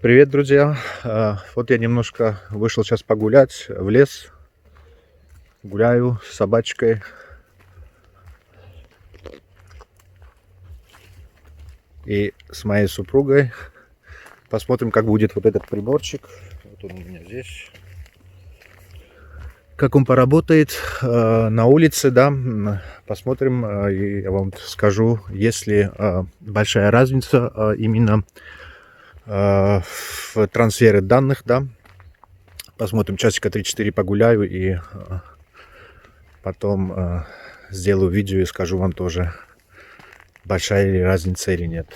Привет, друзья! Вот я немножко вышел сейчас погулять в лес. Гуляю с собачкой. И с моей супругой. Посмотрим, как будет вот этот приборчик. Вот он у меня здесь. Как он поработает на улице, да. Посмотрим, и я вам скажу, есть ли большая разница именно в трансфере данных, да. Посмотрим, часика 3-4 погуляю и потом сделаю видео и скажу вам тоже, большая ли разница или нет.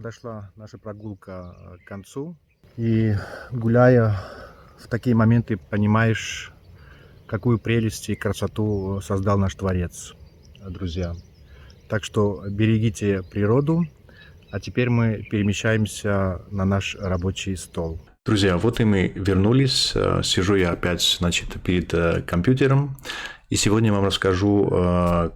подошла наша прогулка к концу. И гуляя в такие моменты, понимаешь, какую прелесть и красоту создал наш Творец, друзья. Так что берегите природу. А теперь мы перемещаемся на наш рабочий стол. Друзья, вот и мы вернулись. Сижу я опять, значит, перед компьютером. И сегодня я вам расскажу,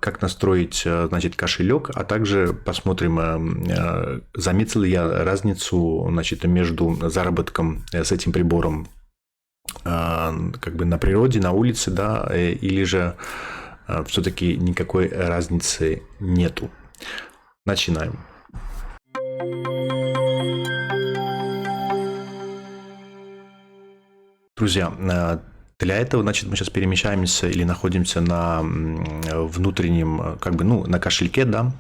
как настроить, значит, кошелек, а также посмотрим, заметил ли я разницу, значит, между заработком с этим прибором как бы на природе, на улице, да, или же все-таки никакой разницы нету. Начинаем. Друзья, для этого, значит, мы сейчас перемещаемся или находимся на внутреннем, как бы, ну, на кошельке, да,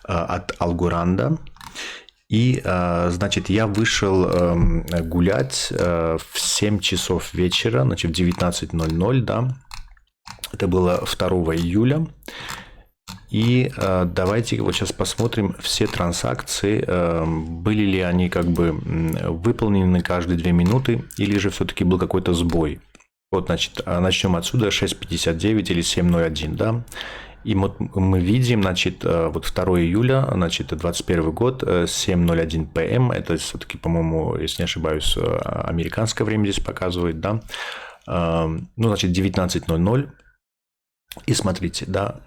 от Algorand. И, значит, я вышел гулять в 7 часов вечера, значит, в 19:00, да. Это было 2 июля. И давайте вот сейчас посмотрим все транзакции, были ли они как бы выполнены каждые 2 минуты, или же все-таки был какой-то сбой. Вот, значит, начнем отсюда, 6:59 или 7:01, да. И вот мы видим, значит, вот 2 июля, значит, 21 год, 7:01 п.м. Это все-таки, по-моему, если не ошибаюсь, американское время здесь показывает, да. Ну, значит, 19:00. И смотрите, да,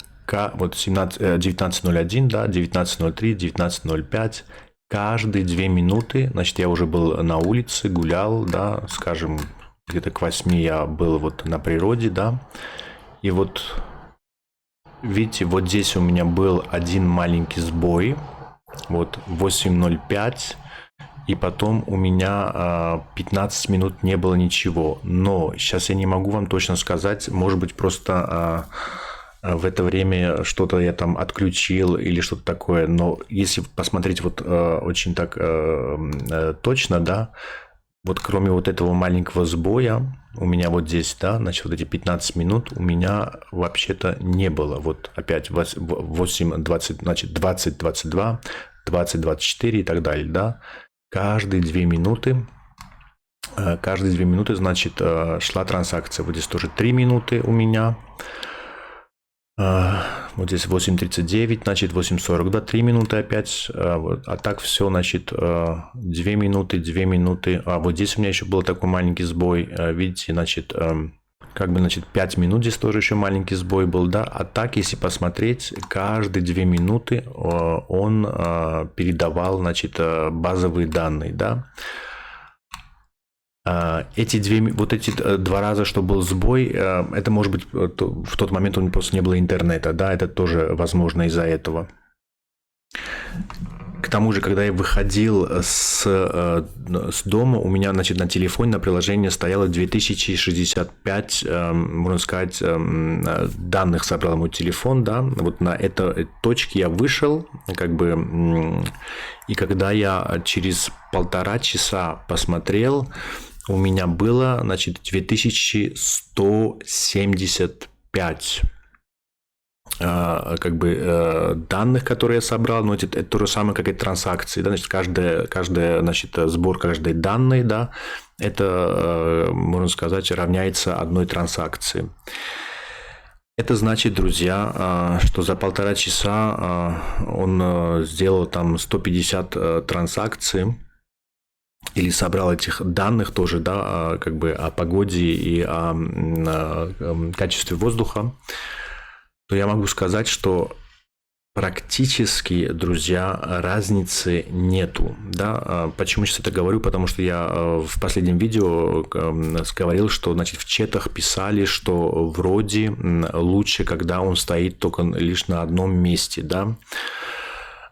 вот 19:01, да, 19:03, 19:05. Каждые 2 минуты, значит, я уже был на улице, гулял, да, скажем, где-то к 8 я был вот на природе, да. И вот, видите, вот здесь у меня был один маленький сбой, вот 8:05, и потом у меня 15 минут не было ничего. Но сейчас я не могу вам точно сказать, может быть, просто в это время что-то я там отключил или что-то такое. Но если посмотреть вот очень так точно, да, вот кроме вот этого маленького сбоя, у меня вот здесь, да, значит, вот эти 15 минут у меня вообще-то не было. Вот опять 8:20, значит, 20:22, 20:24 и так далее, да. Каждые 2 минуты, значит, шла транзакция. Вот здесь тоже 3 минуты у меня. Вот здесь 8:39, значит, 8:42, 3 минуты опять. А так все, значит, 2 минуты, 2 минуты. А вот здесь у меня еще был такой маленький сбой. Видите, значит, как бы, значит, 5 минут здесь тоже еще маленький сбой был, да. А так, если посмотреть, каждые 2 минуты он передавал, значит, базовые данные, да. Эти 2 раза, что был сбой, это может быть в тот момент у меня просто не было интернета, да, это тоже возможно из-за этого. К тому же, когда я выходил с дома, у меня, значит, на телефоне, на приложении стояло 2065, можно сказать, данных собрал мой телефон, да, вот на этой точке я вышел, как бы, и когда я через 1,5 часа посмотрел, у меня было, значит, 2175 как бы данных, которые я собрал, но это то же самое, как и транзакции, да, значит, каждая, значит, сбор каждой данной, да, это, можно сказать, равняется одной транзакции. Это значит, друзья, что за 1,5 часа он сделал там 150 транзакций, или собрал этих данных тоже, да, как бы о погоде и о качестве воздуха, то я могу сказать, что практически, друзья, разницы нету. Да? Почему сейчас это говорю? Потому что я в последнем видео говорил, что, значит, в чатах писали, что вроде лучше, когда он стоит только лишь на одном месте. Да?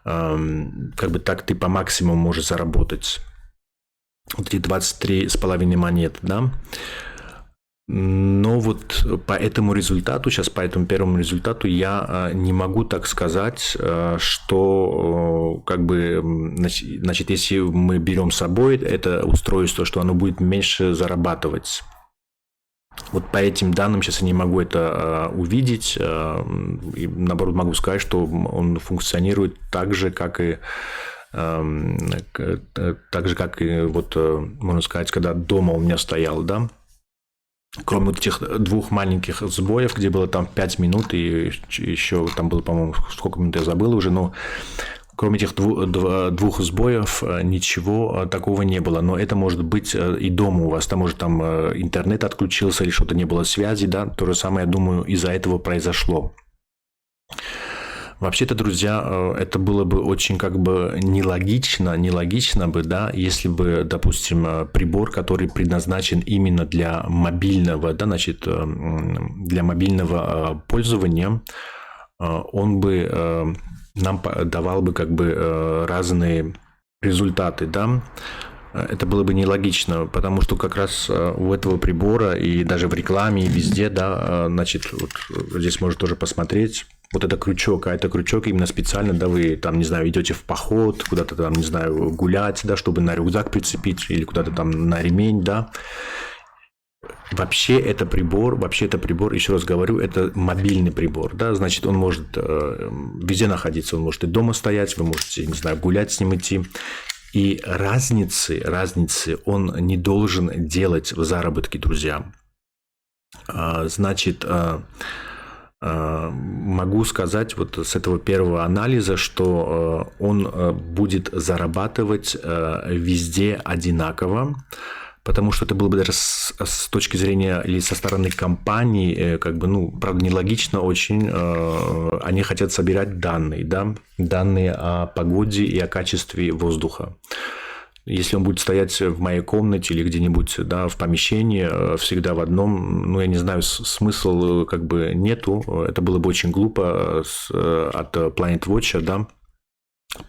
Как бы так ты по максимуму можешь заработать. Вот эти 23,5 монет, да. Но вот по этому результату, сейчас по этому первому результату я не могу так сказать, что как бы, значит, если мы берем с собой это устройство, что оно будет меньше зарабатывать. Вот по этим данным сейчас я не могу это увидеть, и наоборот могу сказать, что он функционирует так же, как и Так же, как и вот, можно сказать, когда дома у меня стоял, да, кроме вот этих двух маленьких сбоев, где было там 5 минут, и еще там было, по-моему, сколько минут я забыл уже, но кроме этих двух сбоев ничего такого не было. Но это может быть и дома у вас, там может там интернет отключился или что-то не было связи, да, то же самое, я думаю, из-за этого произошло. Вообще-то, друзья, это было бы очень как бы нелогично бы, да, если бы, допустим, прибор, который предназначен именно для мобильного, да, значит, для мобильного пользования, он бы нам давал бы как бы разные результаты, да. Это было бы нелогично, потому что как раз у этого прибора и даже в рекламе, и везде, да, значит, вот здесь можно тоже посмотреть. Вот это крючок, а это крючок именно специально, да, вы там, не знаю, идете в поход, куда-то там, не знаю, гулять, да, чтобы на рюкзак прицепить или куда-то там на ремень, да. Вообще это прибор, еще раз говорю, это мобильный прибор, да, значит, он может везде находиться, он может и дома стоять, вы можете, не знаю, гулять с ним идти. И разницы он не должен делать в заработке, друзья. Значит, могу сказать вот с этого первого анализа, что он будет зарабатывать везде одинаково, потому что это было бы даже с точки зрения или со стороны компании, как бы, ну, правда, нелогично очень, они хотят собирать данные, да, данные о погоде и о качестве воздуха. Если он будет стоять в моей комнате или где-нибудь, да, в помещении, всегда в одном, ну, я не знаю, смысл как бы нету. Это было бы очень глупо от Planet Watch, да,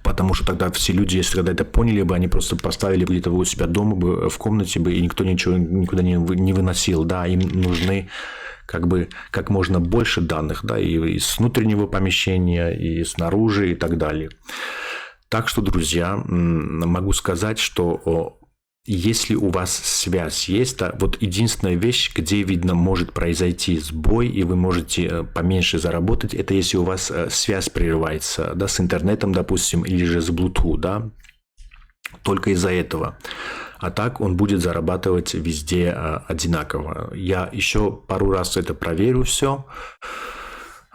потому что тогда все люди, если когда это поняли бы, они просто поставили где-то у себя дома бы, в комнате бы, и никто ничего никуда не выносил, да, им нужны как бы как можно больше данных, да, и из внутреннего помещения, и снаружи, и так далее. Так что, друзья, могу сказать, что если у вас связь есть, то вот единственная вещь, где, видно, может произойти сбой, и вы можете поменьше заработать, это если у вас связь прерывается, да, с интернетом, допустим, или же с Bluetooth, да, только из-за этого. А так он будет зарабатывать везде одинаково. Я еще пару раз это проверю все.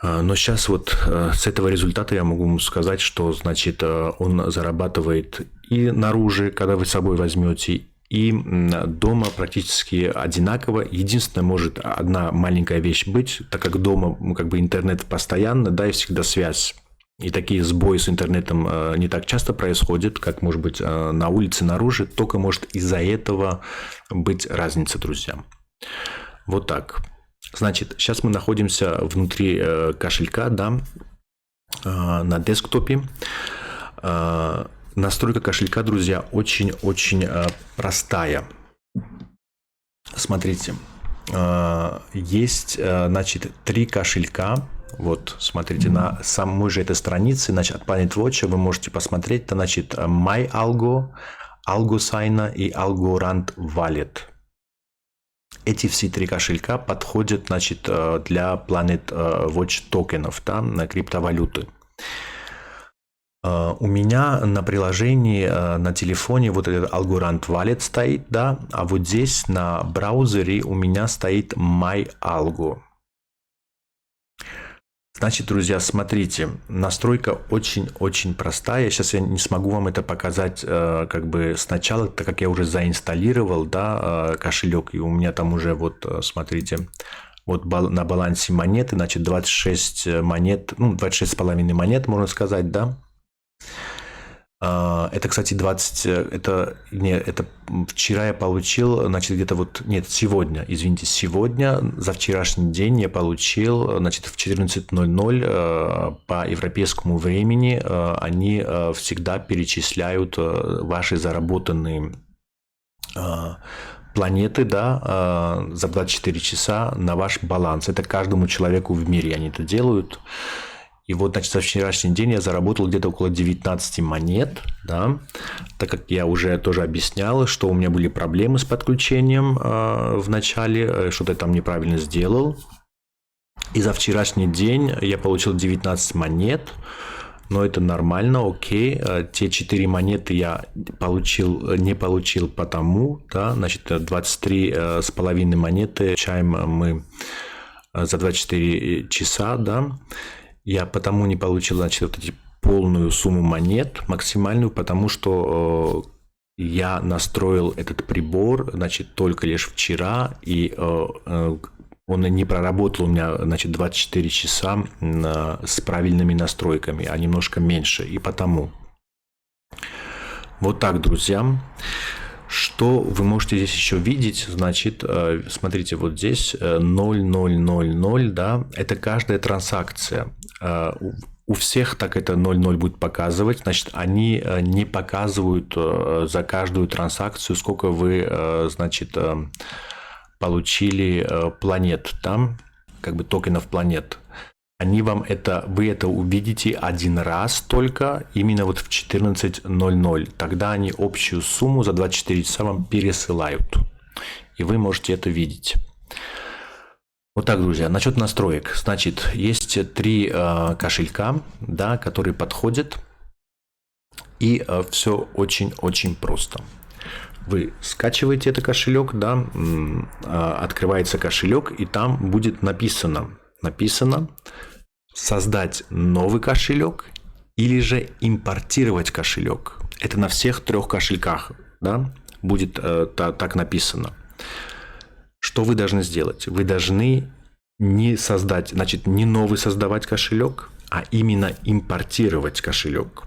Но сейчас вот с этого результата я могу сказать, что, значит, он зарабатывает и наружу, когда вы с собой возьмете, и дома практически одинаково. Единственное, может одна маленькая вещь быть, так как дома как бы интернет постоянно, да, и всегда связь. И такие сбои с интернетом не так часто происходят, как, может быть, на улице, наружу. Только может из-за этого быть разница, друзья. Вот так. Значит, сейчас мы находимся внутри кошелька, да, на десктопе. Настройка кошелька, друзья, очень-очень простая. Смотрите, есть, значит, 3 кошелька. Вот, смотрите, на самой же этой странице, значит, от Planet Watch вы можете посмотреть, это, значит, MyAlgo, AlgoSign и Algorand Wallet. Эти все 3 кошелька подходят, значит, для Planet Watch токенов, да, на криптовалюты. У меня на приложении на телефоне вот этот Algorand Wallet стоит, да, а вот здесь на браузере у меня стоит MyAlgo. Значит, друзья, смотрите, настройка очень-очень простая. Сейчас я не смогу вам это показать как бы сначала, так как я уже заинсталлировал, да, кошелек, и у меня там уже вот, смотрите, вот на балансе монеты, значит, 26 монет, ну, 26,5 монет, можно сказать, да. Это, кстати, это вчера я получил, значит, где-то вот, нет, сегодня, извините, сегодня, за вчерашний день я получил, значит, в 14:00 по европейскому времени они всегда перечисляют ваши заработанные планеты, да, за 24 часа на ваш баланс. Это каждому человеку в мире они это делают. И вот, значит, за вчерашний день я заработал где-то около 19 монет, да, так как я уже тоже объяснял, что у меня были проблемы с подключением в начале, что-то я там неправильно сделал. И за вчерашний день я получил 19 монет, но это нормально, окей. Те 4 монеты я не получил потому, да, значит, 23,5 монеты получаем мы за 24 часа, да. Я потому не получил, значит, вот эти полную сумму монет, максимальную, потому что я настроил этот прибор, значит, только лишь вчера, и он не проработал у меня, значит, 24 часа с правильными настройками, а немножко меньше, и потому. Вот так, друзья. Что вы можете здесь еще видеть? Значит, смотрите, вот здесь 0,000, да, это каждая транзакция. У всех так это 0,0 будет показывать, значит, они не показывают за каждую транзакцию, сколько вы, значит, получили планет, там, как бы токенов планет. Вы это увидите один раз только, именно вот в 14:00. Тогда они общую сумму за 24 часа вам пересылают. И вы можете это видеть. Вот так, друзья. Насчет настроек. Значит, есть 3 кошелька, да, которые подходят. И все очень-очень просто. Вы скачиваете этот кошелек, да, открывается кошелек, и там будет написано создать новый кошелек или же импортировать кошелек. Это на всех 3 кошельках, да, будет так написано. Что вы должны сделать? Вы должны не создать, значит, не новый создавать кошелек, а именно импортировать кошелек.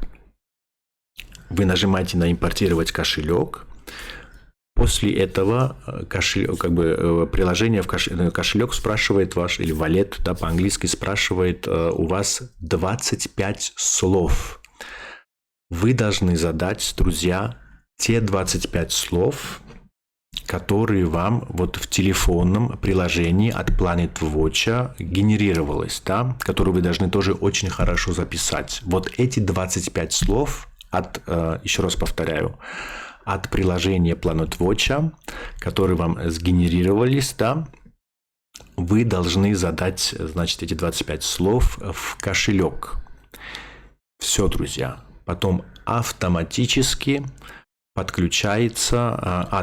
Вы нажимаете на импортировать кошелек. После этого приложение в кошелек спрашивает ваш, или wallet, да, по-английски спрашивает у вас 25 слов. Вы должны задать, друзья, те 25 слов, которые вам вот в телефонном приложении от Planet Watch генерировалось, да, которые вы должны тоже очень хорошо записать. Вот эти 25 слов еще раз повторяю, от приложения Planet Watch, которые вам сгенерировались, да, вы должны задать, значит, эти 25 слов в кошелек. Все, друзья. Потом автоматически подключается,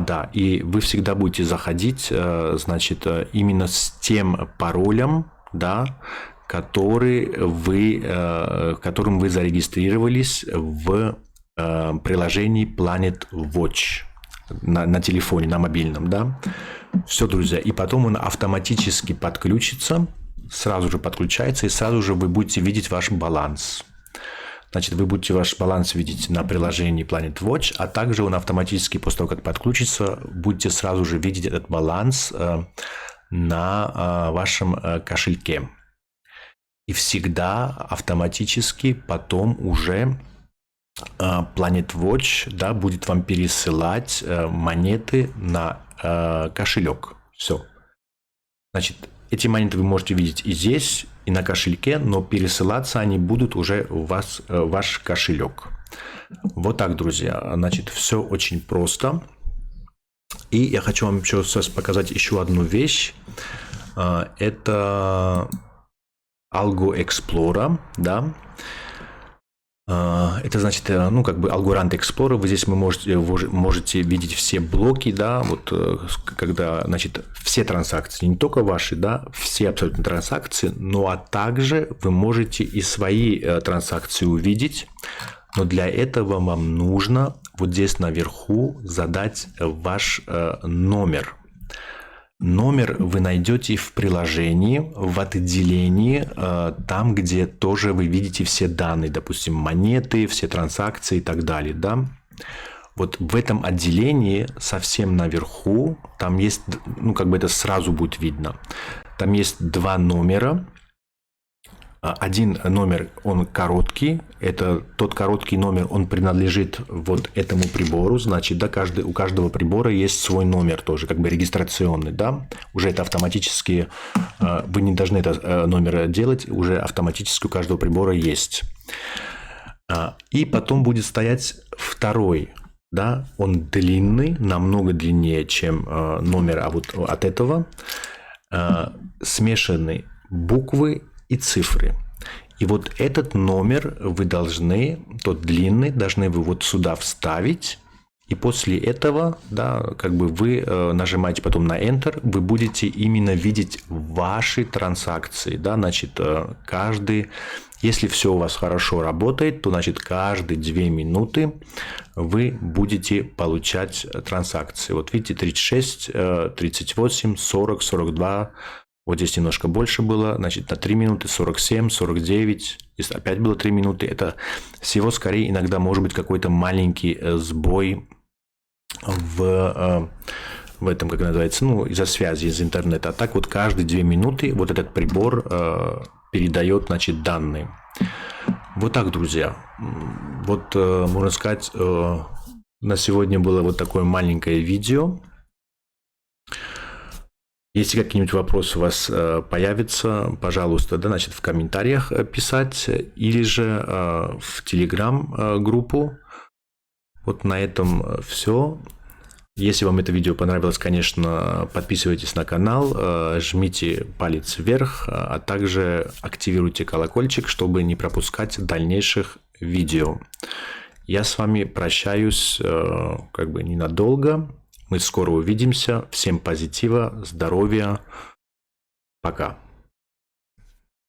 да, и вы всегда будете заходить, значит, именно с тем паролем, да, которым вы зарегистрировались в приложении Planet Watch на телефоне, на мобильном, да. Все, друзья. И потом он автоматически подключится, сразу же подключается, и сразу же вы будете видеть ваш баланс. Значит, вы будете ваш баланс видеть на приложении Planet Watch, а также он автоматически, после того, как подключится, будете сразу же видеть этот баланс на вашем кошельке. И всегда автоматически потом уже Planet Watch, да, будет вам пересылать монеты на кошелек. Все. Значит, эти монеты вы можете видеть и здесь, и на кошельке, но пересылаться они будут уже в ваш кошелек. Вот так, друзья. Значит, все очень просто. И я хочу вам сейчас показать еще одну вещь. Это Algo Explorer, да. Это значит, ну, как бы Algorand Explorer. Вы здесь можете видеть все блоки, да, вот когда, значит, все транзакции, не только ваши, да, все абсолютно транзакции, ну, а также вы можете и свои транзакции увидеть, но для этого вам нужно вот здесь наверху задать ваш номер. Номер вы найдете в приложении, в отделении, там, где тоже вы видите все данные, допустим, монеты, все транзакции и так далее, да. Вот в этом отделении совсем наверху, там есть, ну, как бы это сразу будет видно, там есть 2 номера. Один номер, он короткий, это тот короткий номер, он принадлежит вот этому прибору, значит, да, у каждого прибора есть свой номер тоже, как бы регистрационный, да, уже это автоматически, вы не должны этот номер делать, уже автоматически у каждого прибора есть. И потом будет стоять второй, да, он длинный, намного длиннее, чем номер от этого, смешанные буквы и цифры. И вот этот номер вы должны, тот длинный, должны вы вот сюда вставить. И после этого, да, как бы вы нажимаете потом на Enter, вы будете именно видеть ваши транзакции, да, значит, если все у вас хорошо работает, то, значит, каждые 2 минуты вы будете получать транзакции. Вот видите, 36, 38, 40, 42, вот здесь немножко больше было, значит, на 3 минуты 47, 49, если опять было 3 минуты, это всего скорее иногда может быть какой-то маленький сбой в этом, как называется, ну, из-за связи, из интернета. А так вот каждые 2 минуты вот этот прибор передает, значит, данные. Вот так, друзья. Вот, можно сказать, на сегодня было вот такое маленькое видео. Если какие-нибудь вопросы у вас появятся, пожалуйста, да, значит, в комментариях писать или же в Telegram-группу. Вот на этом все. Если вам это видео понравилось, конечно, подписывайтесь на канал, жмите палец вверх, а также активируйте колокольчик, чтобы не пропускать дальнейших видео. Я с вами прощаюсь как бы ненадолго. Мы скоро увидимся. Всем позитива, здоровья. Пока.